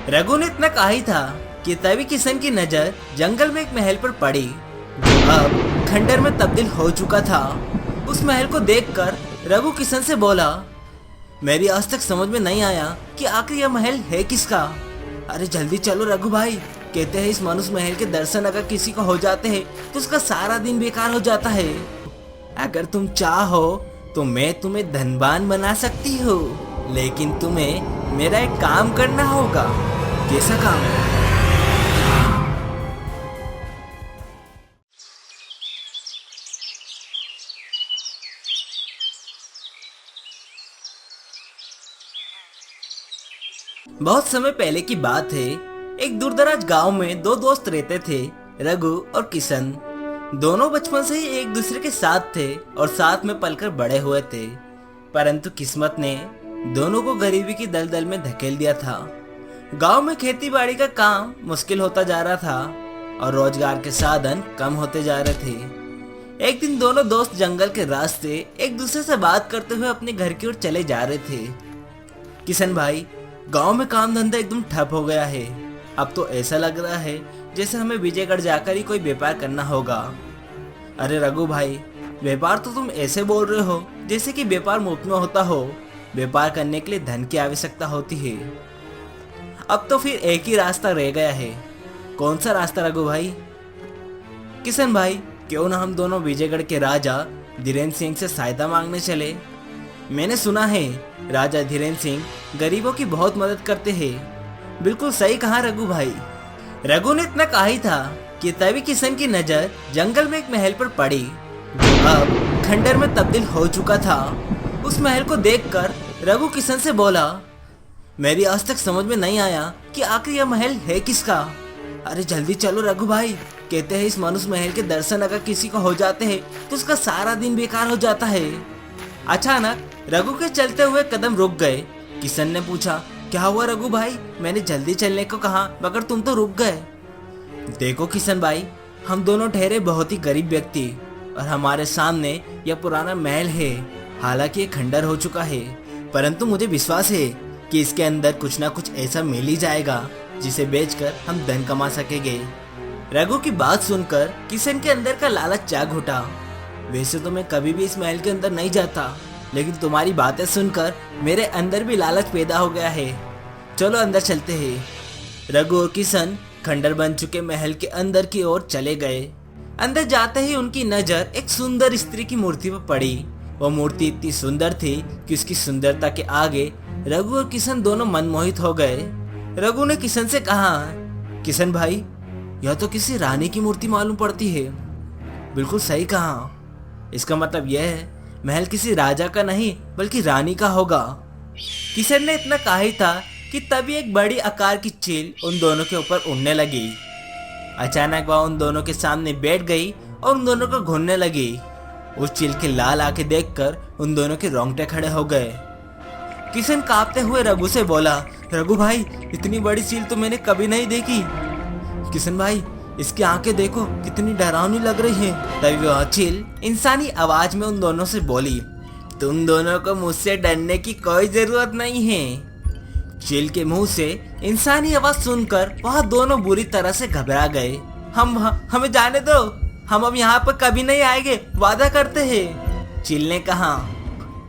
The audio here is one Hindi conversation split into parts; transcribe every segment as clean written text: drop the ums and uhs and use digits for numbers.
रघु ने इतना कहा ही था कि तभी किशन की नजर जंगल में एक महल पर पड़ी जो अब खंडर में तब्दील हो चुका था। उस महल को देखकर रघु किशन से बोला, मेरी आज तक समझ में नहीं आया कि आखिर यह महल है किसका। अरे जल्दी चलो रघु भाई, कहते हैं इस मनुष्य महल के दर्शन अगर किसी को हो जाते हैं तो उसका सारा दिन बेकार हो जाता है। अगर तुम चाहो तो मैं तुम्हें धनवान बना सकती हूँ, लेकिन तुम्हें मेरा एक काम करना होगा। कैसा काम? बहुत समय पहले की बात है। एक दूरदराज गांव में दो दोस्त रहते थे, रघु और किशन। दोनों बचपन से ही एक दूसरे के साथ थे और साथ में पलकर बड़े हुए थे, परंतु किस्मत ने दोनों को गरीबी की दलदल में धकेल दिया था। गांव में खेती बाड़ी का काम मुश्किल होता जा रहा था और रोजगार के साधन कम होते जा रहे थे। एक दिन दोनों दोस्त जंगल के रास्ते एक दूसरे से बात करते हुए अपने घर की ओर चले जा रहे थे। किशन भाई, गांव में काम धंधा एकदम ठप हो गया है। अब तो ऐसा लग रहा है जैसे हमें विजयगढ़ जाकर ही कोई व्यापार करना होगा। अरे रघु भाई, व्यापार तो तुम ऐसे बोल रहे हो जैसे कि व्यापार मुफ्त में होता हो। व्यापार करने के लिए धन की आवश्यकता होती है। अब तो फिर एक ही रास्ता रह गया है। कौन सा रास्ता रघु भाई? किशन भाई, क्यों ना हम दोनों विजयगढ़ के राजा धीरेन्द्र सिंह से सहायता मांगने चले। मैंने सुना है राजा धीरेन्द्र सिंह गरीबों की बहुत मदद करते हैं। बिल्कुल सही कहा रघु भाई। रघु ने इतना कहा ही था कि तभी किशन की नजर जंगल में एक महल पर पड़ी जो अब खंडर में तब्दील हो चुका था। उस महल को देखकर रघु किशन से बोला, मेरी आज तक समझ में नहीं आया कि आखिर यह महल है किसका। अरे जल्दी चलो रघु भाई, कहते हैं इस मनुष्य महल के दर्शन अगर किसी को हो जाते हैं तो उसका सारा दिन बेकार हो जाता है। अचानक रघु के चलते हुए कदम रुक गए। किशन ने पूछा, क्या हुआ रघु भाई? मैंने जल्दी चलने को कहा मगर तुम तो रुक गए। देखो किशन भाई, हम दोनों ठहरे बहुत ही गरीब व्यक्ति और हमारे सामने यह पुराना महल है। हालांकि ये खंडर हो चुका है, परंतु मुझे विश्वास है कि इसके अंदर कुछ ना कुछ ऐसा मिल ही जाएगा जिसे बेचकर हम धन कमा सकेंगे। रघु की बात सुनकर किशन के अंदर का लालच जाग उठा। वैसे तो मैं कभी भी इस महल के अंदर नहीं जाता, लेकिन तुम्हारी बातें सुनकर मेरे अंदर भी लालच पैदा हो गया है। चलो अंदर चलते हैं। रघु और किशन खंडर बन चुके महल के अंदर की ओर चले गए। अंदर जाते ही उनकी नजर एक सुंदर स्त्री की मूर्ति पर पड़ी। वो मूर्ति इतनी सुंदर थी कि उसकी सुंदरता के आगे रघु और किशन दोनों मनमोहित हो गए। रघु ने किशन से कहा, किशन भाई, यह तो किसी रानी की मूर्ति मालूम पड़ती है। बिल्कुल सही कहा। इसका मतलब यह है महल किसी राजा का नहीं बल्कि रानी का होगा। किशन ने इतना कहा ही था कि तभी एक बड़ी आकार की चील उन दोनों के ऊपर उड़ने लगी। अचानक वह उन दोनों के सामने बैठ गई और उन दोनों को घूरने लगी। उस चील की लाल आंखें देखकर उन दोनों के रोंगटे खड़े हो गए। किशन कांपते हुए रघु से बोला, रघु भाई, इतनी बड़ी चील तो मैंने कभी नहीं देखी। किशन भाई, इसकी आंखें देखो कितनी डरावनी लग रही हैं। तभी वह चील इंसानी आवाज में उन दोनों से बोली, तुम दोनों को मुझसे डरने की कोई जरूरत नहीं है। चील के मुंह से इंसानी आवाज सुनकर वह दोनों बुरी तरह से घबरा गए। हमें जाने दो, हम अब यहाँ पर कभी नहीं आएंगे, वादा करते हैं। चील ने कहा,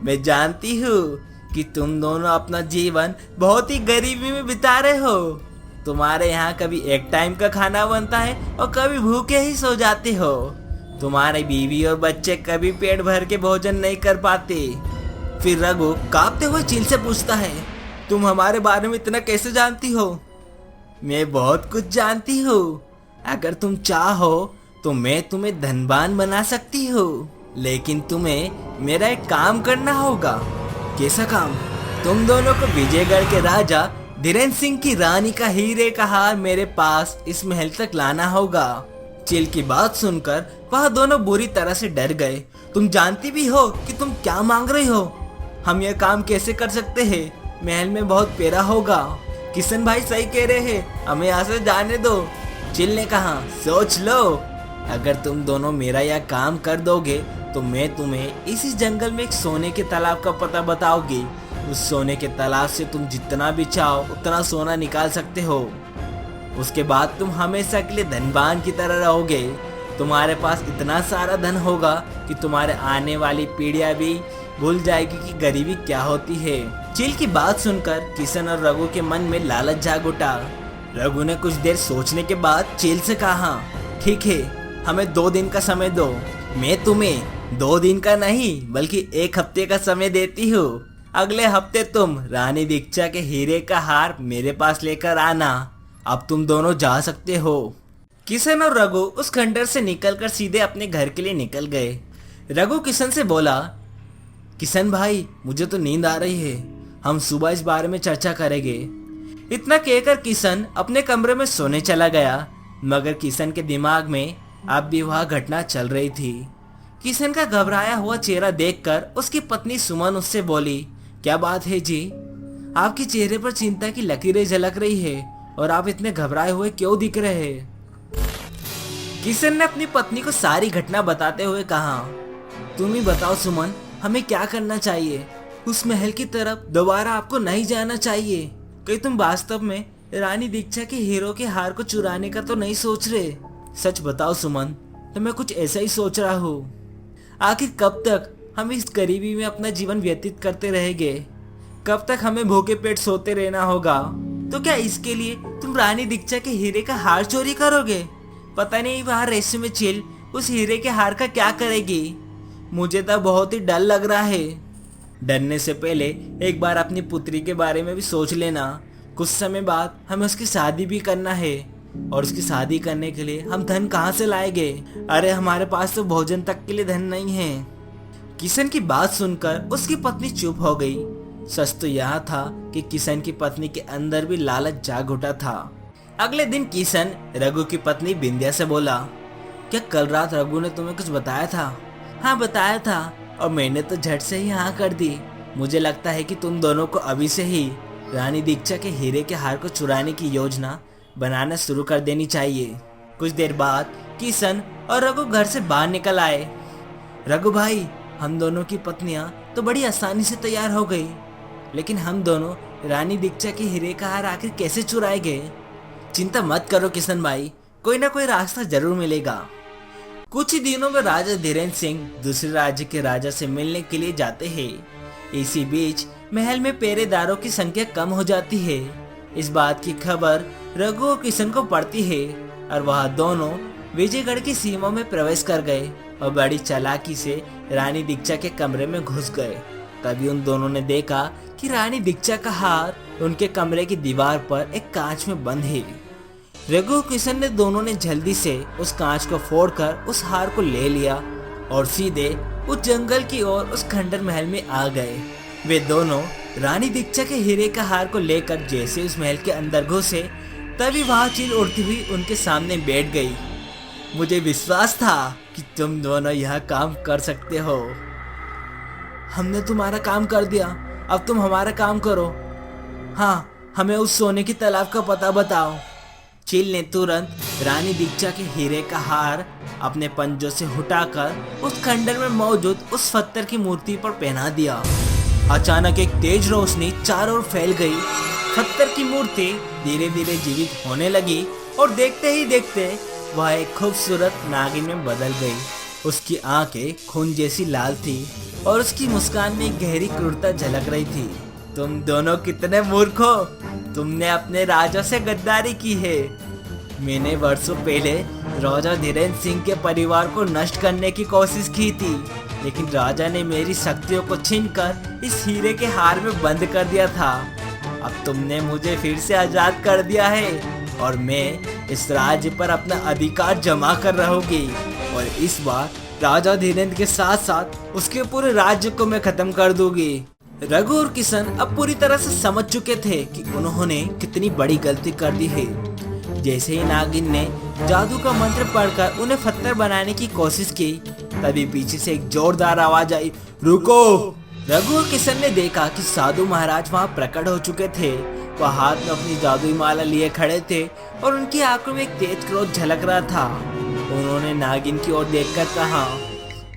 मैं जानती हूँ कि तुम दोनों अपना जीवन बहुत ही गरीबी में बिता रहे हो। तुम्हारे यहाँ कभी एक टाइम का खाना बनता है और कभी भूखे ही सो जाते हो। तुम्हारे बीवी और बच्चे कभी पेट भर के भोजन नहीं कर पाते। फिर रघु कांपते हुए चील से पूछता है, तुम हमारे बारे में इतना कैसे जानती हो? मैं बहुत कुछ जानती हूँ। अगर तुम चाहो तो मैं तुम्हें धनवान बना सकती हूँ, लेकिन तुम्हें मेरा एक काम करना होगा। कैसा काम? तुम दोनों को विजयगढ़ के राजा धीरेन्द्र सिंह की रानी का हीरे का हार मेरे पास इस महल तक लाना होगा। चील की बात सुनकर वह दोनों बुरी तरह से डर गए। तुम जानती भी हो कि तुम क्या मांग रही हो? हम यह काम कैसे कर सकते हैं? महल में बहुत पेरा होगा। किशन भाई सही कह रहे हैं, हमें यहाँ से जाने दो। चील ने कहा, सोच लो, अगर तुम दोनों मेरा यह काम कर दोगे तो मैं तुम्हें इसी जंगल में एक सोने के तालाब का पता बताऊंगी। उस सोने के तालाब से तुम जितना भी चाहो उतना सोना निकाल सकते हो। उसके बाद तुम हमेशा के लिए धनवान की तरह रहोगे। तुम्हारे पास इतना सारा धन होगा कि तुम्हारे आने वाली पीढ़ियां भी भूल जाएगी कि गरीबी क्या होती है। चील की बात सुनकर किशन और रघु के मन में लालच जाग उठा। रघु ने कुछ देर सोचने के बाद चील से कहा, ठीक है, हमें 2 दिन का समय दो। मैं तुम्हें 2 दिन का नहीं बल्कि 1 हफ्ते का समय देती हूँ। अगले हफ्ते तुम रानी दीक्षा के हीरे का हार मेरे पास लेकर आना। अब तुम दोनों जा सकते हो। किशन और रघु उस खंडर से निकलकर सीधे अपने घर के लिए निकल गए। रघु किशन से बोला, किशन भाई, मुझे तो नींद आ रही है, हम सुबह इस बारे में चर्चा करेंगे। इतना कहकर किशन अपने कमरे में सोने चला गया, मगर किशन के दिमाग में अब भी वह घटना चल रही थी। किशन का घबराया हुआ चेहरा देखकर उसकी पत्नी सुमन उससे बोली, क्या बात है जी? आपके चेहरे पर चिंता की लकीरें झलक रही है और आप इतने घबराए हुए क्यों दिख रहे हैं? किशन ने अपनी पत्नी को सारी घटना बताते हुए कहा, तुम ही बताओ सुमन, हमें क्या करना चाहिए? उस महल की तरफ दोबारा आपको नहीं जाना चाहिए। कहीं तुम वास्तव में रानी दीक्षा के हीरो के हार को चुराने का तो नहीं सोच रहे? सच बताओ सुमन, तो मैं कुछ ऐसा ही सोच रहा हूँ। आखिर कब तक हम इस गरीबी में अपना जीवन व्यतीत करते रहेंगे? कब तक हमें भूखे पेट सोते रहना होगा? तो क्या इसके लिए तुम रानी दीक्षा के हीरे का हार चोरी करोगे? पता नहीं वहाँ रेशमी चील उस हीरे के हार का क्या करेगी। मुझे तो बहुत ही डर लग रहा है। डरने से पहले एक बार अपनी पुत्री के बारे में भी सोच लेना। कुछ समय बाद हमें उसकी शादी भी करना है और उसकी शादी करने के लिए हम धन कहाँ से लाएंगे? अरे हमारे पास तो भोजन तक के लिए धन नहीं है। किशन की बात सुनकर उसकी पत्नी चुप हो गई। सच तो यह था कि किशन की पत्नी के अंदर भी लालच जाग उठा था। अगले दिन किशन रघु की पत्नी बिंदिया से बोला, क्या कल रात रघु ने तुम्हें कुछ बताया था? हाँ बताया था, और मैंने तो झट से ही हाँ कर दी। मुझे लगता है कि तुम दोनों को अभी से ही रानी दीक्षा के हीरे के हार को चुराने की योजना बनाना शुरू कर देनी चाहिए। कुछ देर बाद किशन और रघु घर से बाहर निकल आए। रघु भाई, हम दोनों की पत्नियां तो बड़ी आसानी से तैयार हो गई, लेकिन हम दोनों रानी दीक्षा के हीरे का हार आखिर कैसे चुराएंगे? चिंता मत करो किशन भाई, कोई ना कोई रास्ता जरूर मिलेगा। कुछ ही दिनों में राजा धीरेन्द्र सिंह दूसरे राज्य के राजा से मिलने के लिए जाते हैं। इसी बीच महल में पहरेदारों की संख्या कम हो जाती है। इस बात की खबर रघु और किशन को पड़ती है और वह दोनों विजयगढ़ की सीमा में प्रवेश कर गए और बड़ी चालाकी से रानी दीक्षा के कमरे में घुस गए। तभी उन दोनों ने देखा कि रानी दीक्षा का हार उनके कमरे की दीवार पर एक कांच में बंद है। रघु और किशन ने दोनों ने जल्दी से उस कांच को फोड़कर उस हार को ले लिया और सीधे उस जंगल की ओर उस खंडर महल में आ गए। वे दोनों रानी दीक्षा के हीरे का हार को लेकर जैसे उस महल के अंदर घुसे, तभी वहां चील उड़ती हुई उनके सामने बैठ गई। मुझे विश्वास था कि तुम दोनों यह काम कर सकते हो। हमने तुम्हारा काम कर दिया, अब तुम हमारा काम करो। हाँ, हमें उस सोने की तालाब का पता बताओ। चील ने तुरंत रानी दीक्षा के हीरे का हार अपने पंजों से उठाकर उस खंडर में मौजूद उस पत्थर की मूर्ति पर पहना दिया। अचानक एक तेज रोशनी चारों ओर फैल गई। पत्थर की मूर्ति धीरे धीरे जीवित होने लगी और देखते ही देखते वह एक खूबसूरत नागिन में बदल गई। उसकी आंखें खून जैसी लाल थी और उसकी मुस्कान में गहरी क्रूरता झलक रही थी। तुम दोनों कितने मूर्ख हो! तुमने अपने राजा से गद्दारी की है। मैंने वर्षों पहले राजा धीरेन्द्र सिंह के परिवार को नष्ट करने की कोशिश की थी, लेकिन राजा ने मेरी शक्तियों को छीनकर इस हीरे के हार में बंद कर दिया था। अब तुमने मुझे फिर से आजाद कर दिया है और मैं इस राज्य पर अपना अधिकार जमा कर रहूंगी, और इस बार राजा धीरेन्द्र के साथ साथ उसके पूरे राज्य को मैं खत्म कर दूंगी। रघु और किशन अब पूरी तरह से समझ चुके थे कि उन्होंने कितनी बड़ी गलती कर दी है। जैसे ही नागिन ने जादू का मंत्र पढ़कर उन्हें पत्थर बनाने की कोशिश की, तभी पीछे से एक जोरदार आवाज आई, रुको! रघु और किशन ने देखा कि साधु महाराज वहां प्रकट हो चुके थे। वह हाथ में अपनी जादुई माला लिए खड़े थे और उनकी आंखों में एक तेज क्रोध झलक रहा था। उन्होंने नागिन की ओर देखकर कहा,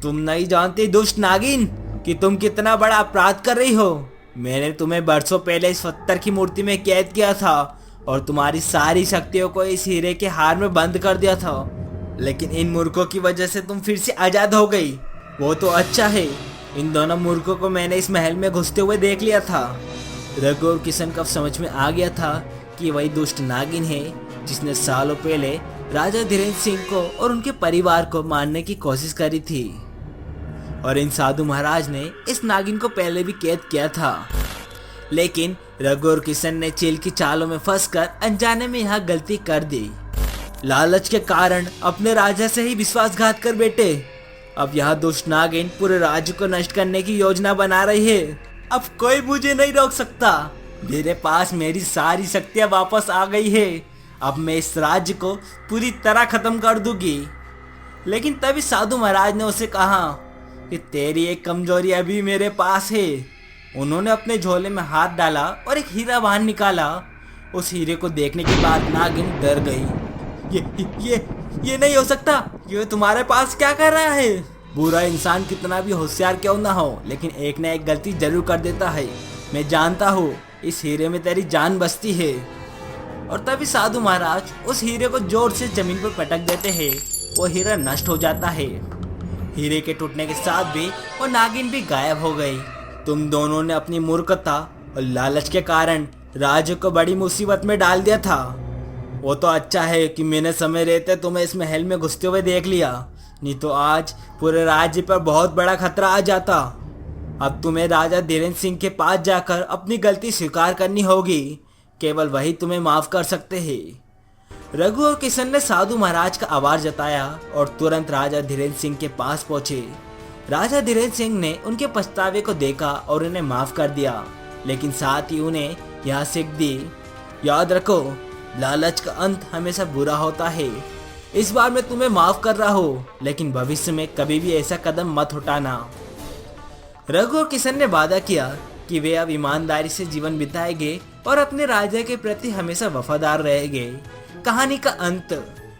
तुम नहीं जानते दुष्ट नागिन कि तुम कितना बड़ा अपराध कर रही हो। मैंने तुम्हें बरसों पहले इस पत्थर की मूर्ति में कैद किया था और तुम्हारी सारी शक्तियों को इस हीरे के हार में बंद कर दिया था, लेकिन इन मूर्खों की वजह से तुम फिर से आजाद हो गई। वो तो अच्छा है, इन दोनों मूर्खों को मैंने इस महल में घुसते हुए देख लिया था। रघु और किशन को समझ में आ गया था कि वही दुष्ट नागिन है जिसने सालों पहले राजा धीरेन्द्र सिंह को और उनके परिवार को मारने की कोशिश करी थी, और इन साधु महाराज ने इस नागिन को पहले भी कैद किया था। लेकिन रघु और किशन ने चील की चालों में फंसकर अनजाने में यह गलती कर दी। लालच के कारण अपने राजा से ही विश्वासघात कर बैठे। अब यह दुष्ट नागिन पूरे राज्य को नष्ट करने की योजना बना रही है। अब कोई मुझे नहीं रोक सकता। मेरे पास मेरी सारी शक्तियां वापस आ गई है। अब मैं इस राज्य को पूरी तरह खत्म कर दूंगी। लेकिन तभी साधु महाराज ने उसे कहा कि तेरी एक कमजोरी अभी मेरे पास है। उन्होंने अपने झोले में हाथ डाला और एक हीरा बाहर निकाला। उस हीरे को देखने के बाद नागिन डर गई। ये नहीं हो सकता। ये तुम्हारे पास क्या कर रहा है? बुरा इंसान कितना भी होशियार क्यों ना हो, लेकिन एक न एक गलती जरूर कर देता है। मैं जानता हूँ इस हीरे में तेरी जान बसती है। और तभी साधु महाराज उस हीरे को जोर से जमीन पर पटक देते हैं। वो हीरा नष्ट हो जाता है। हीरे के टूटने के साथ भी वो नागिन भी गायब हो गई। तुम दोनों ने अपनी मूर्खता और लालच के कारण राज्य को बड़ी मुसीबत में डाल दिया था। वो तो अच्छा है कि मैंने समय रहते तुम्हें इस महल में घुसते हुए देख लिया, नहीं तो आज पूरे राज्य पर बहुत बड़ा खतरा आ जाता। अब तुम्हें राजा धीरेन्द्र सिंह के पास जाकर अपनी गलती स्वीकार करनी होगी। केवल वही तुम्हें माफ कर सकते हैं। रघु और किशन ने साधु महाराज का आभार जताया और तुरंत राजा धीरेन्द्र सिंह के पास पहुंचे। राजा धीरेन्द्र सिंह ने उनके पछतावे को देखा और उन्हें माफ कर दिया, लेकिन साथ ही उन्हें यह सीख दी, याद रखो लालच का अंत हमेशा बुरा होता है। इस बार मैं तुम्हें माफ कर रहा हूँ, लेकिन भविष्य में कभी भी ऐसा कदम मत उठाना। रघु और किशन ने वादा किया कि वे अब ईमानदारी से जीवन बिताएंगे और अपने राजा के प्रति हमेशा वफादार रहेंगे। कहानी का अंत।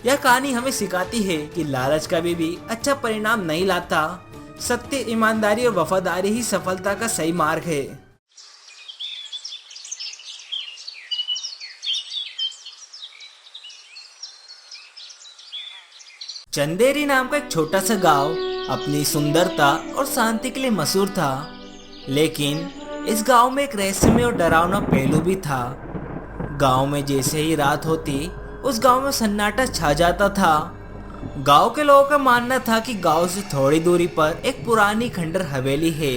यह कहानी हमें सिखाती है कि लालच कभी भी अच्छा परिणाम नहीं लाता। सत्य, ईमानदारी और वफादारी ही सफलता का सही मार्ग है। चंदेरी नाम का एक छोटा सा गांव अपनी सुंदरता और शांति के लिए मशहूर था, लेकिन इस गांव में एक रहस्यमय और डरावना पहलू भी था। गांव में जैसे ही रात होती उस गांव में सन्नाटा छा जाता था। गांव के लोगों का मानना था कि गांव से थोड़ी दूरी पर एक पुरानी खंडर हवेली है।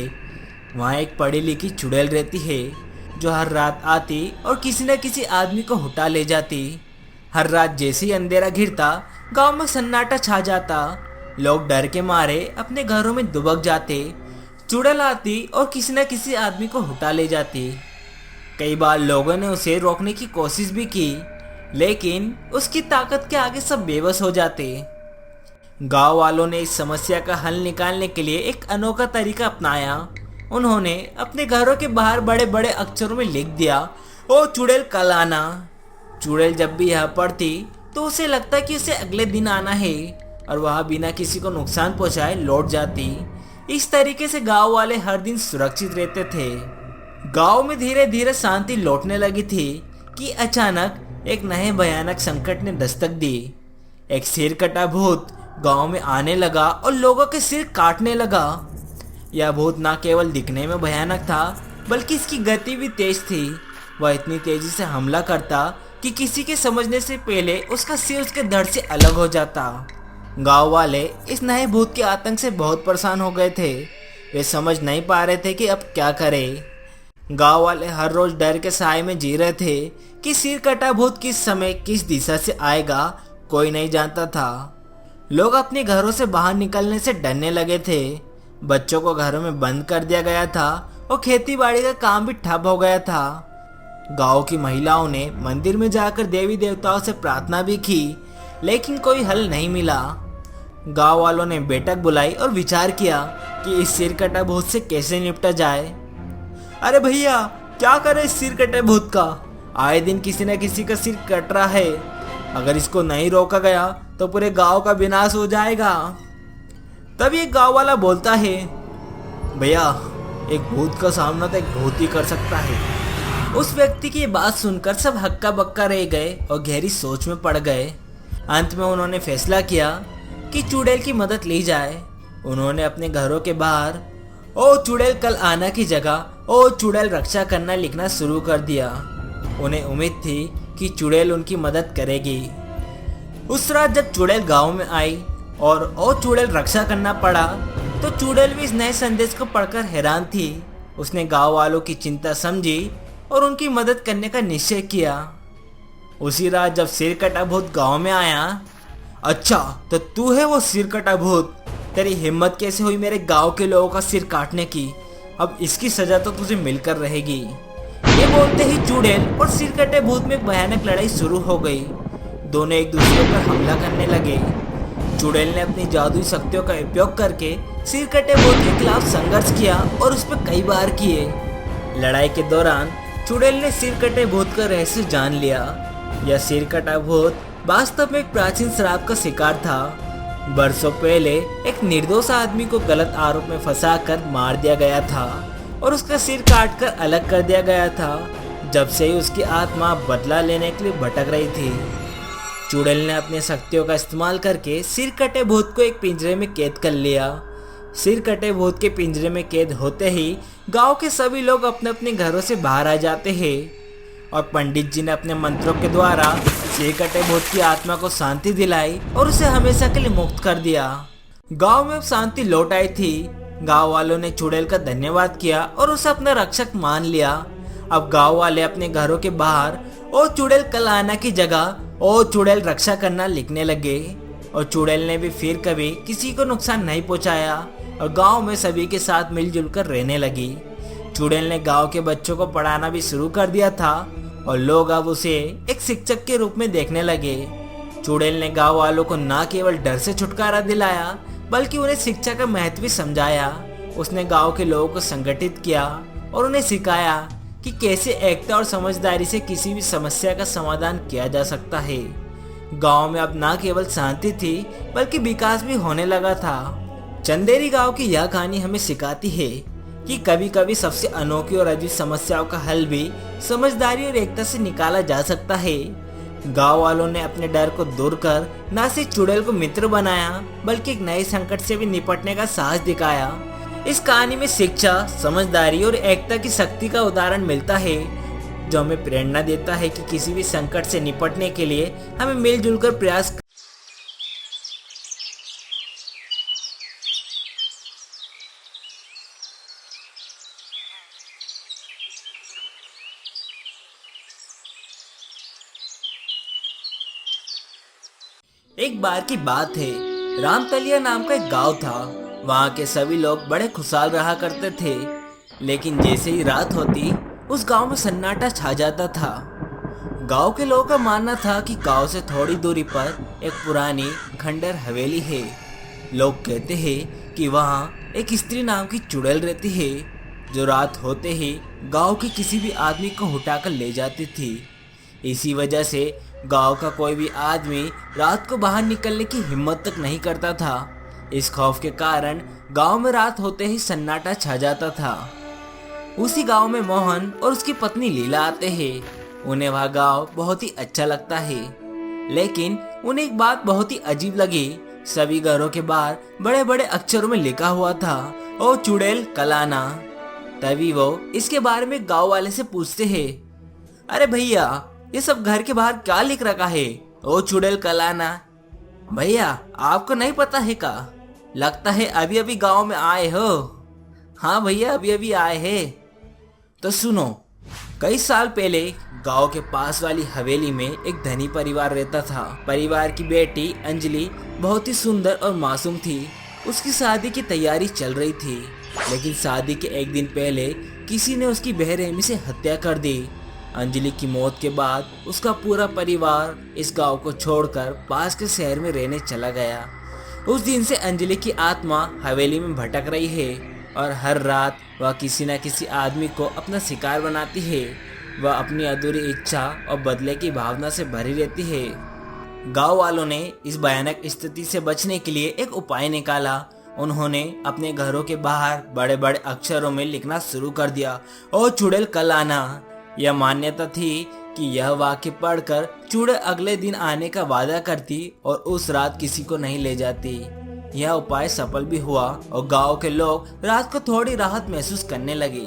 वहाँ एक पढ़ी लिखी चुड़ैल रहती है जो हर रात आती और किसी न किसी आदमी को उठा ले जाती। हर रात जैसे ही अंधेरा घिरता गांव में सन्नाटा छा जाता। लोग डर के मारे अपने घरों में दुबक जाते। चुड़ैल आती और किसी न किसी आदमी को उठा ले जाती। कई बार लोगों ने उसे रोकने की कोशिश भी की, लेकिन उसकी ताकत के आगे सब बेबस हो जाते। गांव वालों ने इस समस्या का हल निकालने के लिए एक अनोखा तरीका अपनाया। उन्होंने अपने घरों के बाहर बड़े बड़े अक्षरों में लिख दिया, ओ चुड़ैल कल आना। चुड़ैल जब भी यहाँ पड़ती तो उसे लगता कि उसे अगले दिन आना है और वह बिना किसी को नुकसान पहुंचाए लौट जाती। इस तरीके से गांव वाले हर दिन सुरक्षित रहते थे। गांव में धीरे धीरे शांति लौटने लगी थी कि अचानक एक नए भयानक संकट ने दस्तक दी। एक सिर कटा भूत गांव में आने लगा और लोगों के सिर काटने लगा। यह भूत न केवल दिखने में भयानक था, बल्कि इसकी गति भी तेज थी। वह इतनी तेजी से हमला करता कि किसी के समझने से पहले उसका सिर उसके धड़ से अलग हो जाता। गांव वाले इस नए भूत के आतंक से बहुत परेशान हो गए थे। वे समझ नहीं पा रहे थे कि अब क्या करें। गांव वाले हर रोज डर के साए में जी रहे थे कि सिर कटा भूत किस समय किस दिशा से आएगा, कोई नहीं जानता था। लोग अपने घरों से बाहर निकलने से डरने लगे थे। बच्चों को घरों में बंद कर दिया गया था और खेती बाड़ी का काम भी ठप हो गया था। गांव की महिलाओं ने मंदिर में जाकर देवी देवताओं से प्रार्थना भी की, लेकिन कोई हल नहीं मिला। गांव वालों ने बैठक बुलाई और विचार किया कि इस सिर कटा भूत से कैसे निपटा जाए। अरे भैया, क्या करें इस सिर कटे भूत का? आए दिन किसी न किसी का सिर कट रहा है। अगर इसको नहीं रोका गया तो पूरे गांव का विनाश हो जाएगा। तब एक गांव वाला बोलता है, भैया एक भूत का सामना तो एक भूत ही कर सकता है। उस व्यक्ति की बात सुनकर सब हक्का बक्का रह गए और गहरी सोच में पड़ गए। अंत में उन्होंने फैसला किया कि चुड़ैल की मदद ली जाए। उन्होंने अपने घरों के बाहर ओ चुड़ैल कल आना की जगह ओ चुड़ैल रक्षा करना लिखना शुरू कर दिया। उन्हें उम्मीद थी कि चुड़ैल उनकी मदद करेगी। उस रात जब चुड़ैल गांव में आई और ओ चुड़ैल रक्षा करना पड़ा तो चुड़ैल भी इस नए संदेश को पढ़कर हैरान थी। उसने गांव वालों की चिंता समझी और उनकी मदद करने का निश्चय किया। उसी रात जब सिरकटा भूत गांव में आया, अच्छा तो तू है वो सिरकटा भूत, तेरी हिम्मत कैसे हुई मेरे गांव के लोगों का सिर काटने की, अब इसकी सजा तो तुझे मिलकर रहेगी। ये बोलते ही चुड़ैल और सिरकटे भूत में भयानक लड़ाई शुरू हो गई। दोनों एक दूसरे पर हमला करने लगे। चुड़ैल ने अपनी जादुई शक्तियों का उपयोग करके सिरकटे भूत के खिलाफ संघर्ष किया और उस पर कई बार किए। लड़ाई के दौरान चुड़ैल ने सिरकटे भूत का रहस्य जान लिया। यह सिरकटा भूत वास्तव में एक प्राचीन श्राप का शिकार था। बरसों पहले एक निर्दोष आदमी को गलत आरोप में फंसाकर मार दिया गया था और उसका सिर काटकर अलग कर दिया गया था। जब से ही उसकी आत्मा बदला लेने के लिए भटक रही थी। चुड़ैल ने अपनी शक्तियों का इस्तेमाल करके सिरकटे भूत को एक पिंजरे में कैद कर लिया। सिरकटे भूत के पिंजरे में कैद होते ही गांव के सभी लोग अपने अपने घरों से बाहर आ जाते हैं और पंडित जी ने अपने मंत्रों के द्वारा सिरकटे भूत की आत्मा को शांति दिलाई और उसे हमेशा के लिए मुक्त कर दिया। गांव में अब शांति लौट आई थी। गांव वालों ने चुड़ैल का धन्यवाद किया और उसे अपना रक्षक मान लिया। अब गांव वाले अपने घरों के बाहर ओ चुड़ैल कल आना की जगह ओ चुड़ैल रक्षा करना लिखने लगे और चुड़ैल ने भी फिर कभी किसी को नुकसान नहीं पहुंचाया और गांव में सभी के साथ मिलजुल कर रहने लगी। चुड़ैल ने गांव के बच्चों को पढ़ाना भी शुरू कर दिया था और लोग अब उसे एक शिक्षक के रूप में देखने लगे। चुड़ैल ने गांव वालों को न केवल डर से छुटकारा दिलाया बल्कि उन्हें शिक्षा का महत्व भी समझाया। उसने गांव के लोगों को संगठित किया और उन्हें सिखाया कि कैसे एकता और समझदारी से किसी भी समस्या का समाधान किया जा सकता है। गांव में अब न केवल शांति थी बल्कि विकास भी होने लगा था। चंदेरी गांव की यह कहानी हमें सिखाती है कि कभी कभी सबसे अनोखी और अजीब समस्याओं का हल भी समझदारी और एकता से निकाला जा सकता है। गांव वालों ने अपने डर को दूर कर न सिर्फ चुड़ैल को मित्र बनाया बल्कि एक नए संकट से भी निपटने का साहस दिखाया। इस कहानी में शिक्षा, समझदारी और एकता की शक्ति का उदाहरण मिलता है जो हमें प्रेरणा देता है कि किसी भी संकट से निपटने के लिए हमें मिलजुल कर प्रयास एक बार की बात है, रामतलिया नाम का एक गांव था। वहाँ के सभी लोग बड़े खुशहाल रहा करते थे। लेकिन जैसे ही रात होती उस गांव में सन्नाटा छा जाता था। गांव के लोगों का मानना था कि गांव से थोड़ी दूरी पर एक पुरानी खंडर हवेली है। लोग कहते हैं कि वहाँ एक स्त्री नाम की चुड़ैल रहती है जो रात होते ही गांव के किसी भी आदमी को उठाकर ले जाती थी। इसी वजह से गांव का कोई भी आदमी रात को बाहर निकलने की हिम्मत तक नहीं करता था। इस खौफ के कारण गांव में रात होते ही सन्नाटा छा जाता था। उसी गांव में मोहन और उसकी पत्नी लीला आते हैं। उन्हें वह गांव बहुत ही अच्छा लगता है, लेकिन उन्हें एक बात बहुत ही अजीब लगी। सभी घरों के बाहर बड़े बड़े अक्षरों में लिखा हुआ था, ओ चुड़ैल कल आना। तभी वो इसके बारे में गांव वाले से पूछते हैं, अरे भैया ये सब घर के बाहर क्या लिख रखा है, ओ चुड़ैल कल आना। भैया आपको नहीं पता है का? लगता है अभी अभी गांव में आए हो। हाँ भैया अभी अभी आए हैं। तो सुनो, कई साल पहले गांव के पास वाली हवेली में एक धनी परिवार रहता था। परिवार की बेटी अंजलि बहुत ही सुंदर और मासूम थी। उसकी शादी की तैयारी चल रही थी, लेकिन शादी के एक दिन पहले किसी ने उसकी बेरहमी से हत्या कर दी। अंजलि की मौत के बाद उसका पूरा परिवार इस गांव को छोड़कर पास के शहर में रहने चला गया। उस दिन से अंजलि की आत्मा हवेली में भटक रही है और हर रात वह किसी न किसी आदमी को अपना शिकार बनाती है। वह अपनी अधूरी इच्छा और बदले की भावना से भरी रहती है। गांव वालों ने इस भयानक स्थिति से बचने के लिए एक उपाय निकाला। उन्होंने अपने घरों के बाहर बड़े बड़े अक्षरों में लिखना शुरू कर दिया, ओ चुड़ैल कल आना। यह मान्यता थी कि यह वाक्य पढ़कर चुड़ैल अगले दिन आने का वादा करती और उस रात किसी को नहीं ले जाती। यह उपाय सफल भी हुआ और गांव के लोग रात को थोड़ी राहत महसूस करने लगे।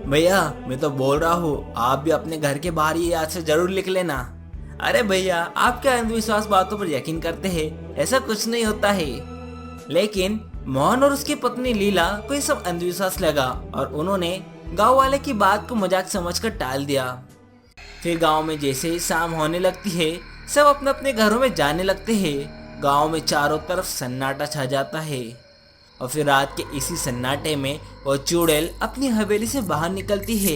भैया मैं तो बोल रहा हूँ, आप भी अपने घर के बाहर ये याद से जरूर लिख लेना। अरे भैया आप क्या अंधविश्वास बातों पर यकीन करते हैं, ऐसा कुछ नहीं होता है। लेकिन मोहन और उसकी पत्नी लीला को ये सब अंधविश्वास लगा और उन्होंने गांव वाले की बात को मजाक समझकर टाल दिया। फिर गांव में जैसे ही शाम होने लगती है सब अपने अपने घरों में जाने लगते हैं। गांव में चारों तरफ सन्नाटा छा जाता है और फिर रात के इसी सन्नाटे में वो चुड़ैल अपनी हवेली से बाहर निकलती है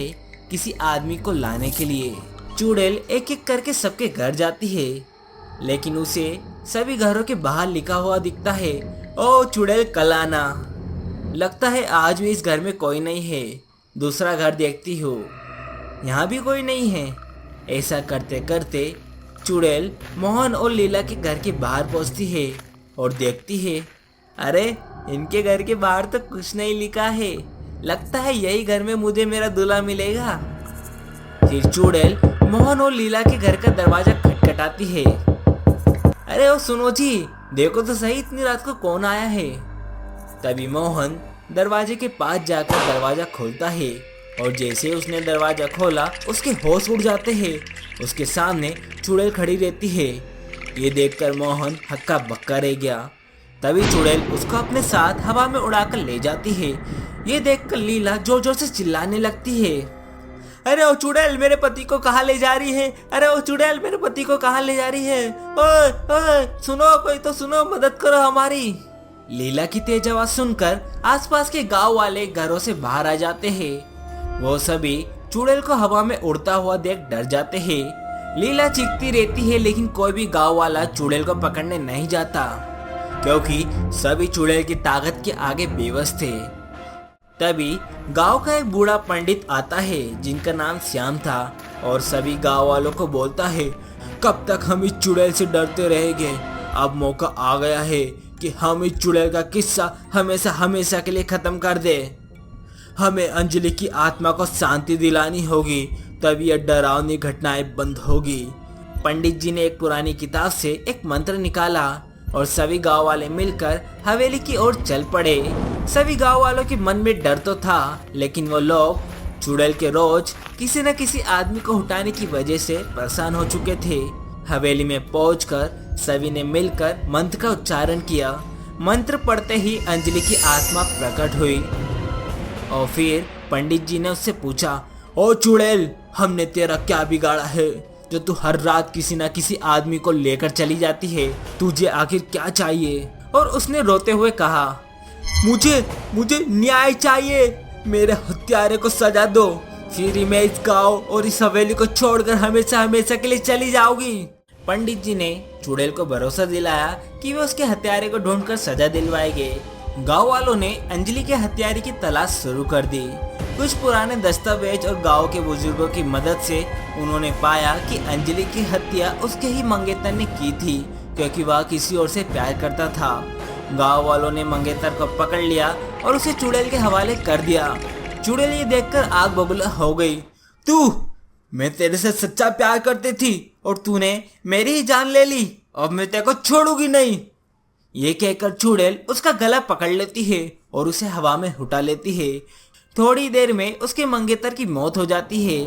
किसी आदमी को लाने के लिए। चुड़ैल एक एक करके सबके घर जाती है, लेकिन उसे सभी घरों के बाहर लिखा हुआ दिखता है, ओ चुड़ैल कल आना। लगता है आज भी इस घर में कोई नहीं है। दूसरा घर देखती हो, यहाँ भी कोई नहीं है। ऐसा करते करते चुड़ैल मोहन और लीला के घर के बाहर पहुँचती है और देखती है, अरे इनके घर के बाहर तो कुछ नहीं लिखा है। लगता है यही घर में मुझे मेरा दूल्हा मिलेगा। फिर चुड़ैल मोहन और लीला के घर का दरवाजा खटखटाती है। अरे ओ सुनो जी, देखो तो सही इतनी रात को कौन आया है। तभी मोहन दरवाजे के पास जाकर दरवाजा खोलता है और जैसे उसने दरवाजा खोला उसके होश उड़ जाते हैं। उसके सामने चुड़ैल खड़ी रहती है। ये देखकर मोहन हक्का बक्का रह गया। तभी चुड़ैल उसको अपने साथ हवा में उड़ाकर ले जाती है। ये देखकर लीला जोर जोर से चिल्लाने लगती है, अरे ओ चुड़ैल मेरे पति को कहाँ ले जा रही है। अरे ओ चुड़ैल मेरे पति को कहाँ ले जा रही है। ओए ओए सुनो, कोई तो सुनो, मदद करो हमारी। लीला की तेज आवाज सुनकर आसपास के गांव वाले घरों से बाहर आ जाते हैं। वो सभी चुड़ैल को हवा में उड़ता हुआ देख डर जाते हैं। लीला चीखती रहती है लेकिन कोई भी गांव वाला चुड़ैल को पकड़ने नहीं जाता, क्योंकि सभी चुड़ैल की ताकत के आगे बेबस थे। तभी गांव का एक बूढ़ा पंडित आता है जिनका नाम श्याम था और सभी गांव वालों को बोलता है, कब तक हम इस चुड़ैल से डरते रहेंगे। अब मौका आ गया है कि हम इस चुड़ैल का किस्सा हमेशा हमेशा के लिए खत्म कर दे। हमें अंजलि की आत्मा को शांति दिलानी होगी, तभी यह डरावनी घटनाएं बंद होगी। पंडित जी ने एक पुरानी किताब से एक मंत्र निकाला और सभी गांव वाले मिलकर हवेली की ओर चल पड़े। सभी गांव वालों के मन में डर तो था, लेकिन वो लोग चुड़ैल के रोज किसी न किसी आदमी को उठाने की वजह से परेशान हो चुके थे। हवेली में पहुंचकर सभी ने मिलकर मंत्र का उच्चारण किया। मंत्र पढ़ते ही अंजलि की आत्मा प्रकट हुई और फिर पंडित जी ने उससे पूछा, ओ चुड़ैल, हमने तेरा क्या बिगाड़ा है जो तू हर रात किसी न किसी आदमी को लेकर चली जाती है। तुझे आखिर क्या चाहिए? और उसने रोते हुए कहा, मुझे न्याय चाहिए। मेरे हत्यारे को सजा दो, फिर मैं इस गांव और इस हवेली को छोड़कर हमेशा हमेशा के लिए चली जाऊंगी। पंडित जी ने चुड़ैल को भरोसा दिलाया कि वे उसके हत्यारे को ढूंढकर सजा दिलवाएंगे। गांव वालों ने अंजलि के हत्यारे की तलाश शुरू कर दी। कुछ पुराने दस्तावेज और गांव के बुजुर्गों की मदद से उन्होंने पाया कि अंजलि की हत्या उसके ही मंगेतर ने की थी, क्योंकि वह किसी और से प्यार करता था। गांव वालों ने मंगेतर को पकड़ लिया और उसे चुड़ैल के हवाले कर दिया। चुड़ैल ये देखकर आग बबूला हो गई। मैं तेरे से सच्चा प्यार करती थी और तूने मेरी ही जान ले ली। अब मैं तेरे को छोड़ूंगी नहीं। ये कहकर चुड़ैल उसका गला पकड़ लेती है और उसे हवा में उठा लेती है। थोड़ी देर में उसके मंगेतर की मौत हो जाती है।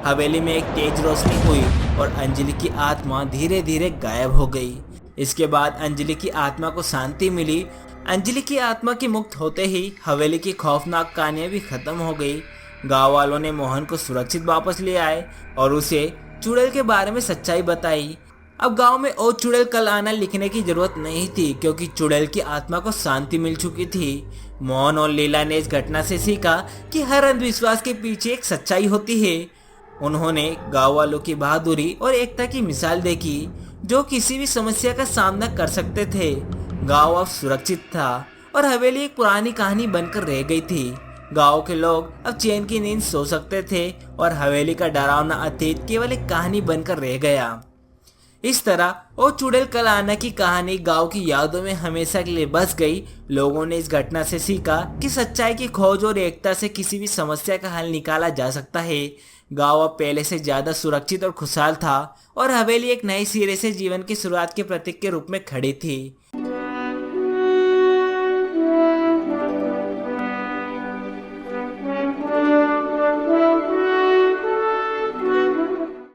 हवेली में एक तेज रोशनी हुई और अंजलि की आत्मा धीरे धीरे गायब हो गई। इसके बाद अंजलि की आत्मा को शांति मिली। अंजलि की आत्मा के मुक्त होते ही हवेली की खौफनाक कहानियां भी खत्म हो गई। गांव वालों ने मोहन को सुरक्षित वापस ले आए और उसे चुड़ैल के बारे में सच्चाई बताई। अब गांव में और चुड़ैल कल आना लिखने की जरूरत नहीं थी, क्योंकि चुड़ैल की आत्मा को शांति मिल चुकी थी। मोहन और लीला ने इस घटना से सीखा कि हर अंधविश्वास के पीछे एक सच्चाई होती है। उन्होंने गांव वालों की बहादुरी और एकता की मिसाल देखी, जो किसी भी समस्या का सामना कर सकते थे। गांव अब सुरक्षित था और हवेली एक पुरानी कहानी बनकर रह गई थी। गांव के लोग अब चैन की नींद सो सकते थे और हवेली का डरावना अतीत केवल एक कहानी बनकर रह गया। इस तरह वो चुड़ैल कल आना की कहानी गांव की यादों में हमेशा के लिए बस गई। लोगों ने इस घटना से सीखा कि सच्चाई की खोज और एकता से किसी भी समस्या का हल निकाला जा सकता है। गांव अब पहले से ज्यादा सुरक्षित और खुशहाल था और हवेली एक नए सिरे से जीवन की शुरुआत के प्रतीक के रूप में खड़ी थी।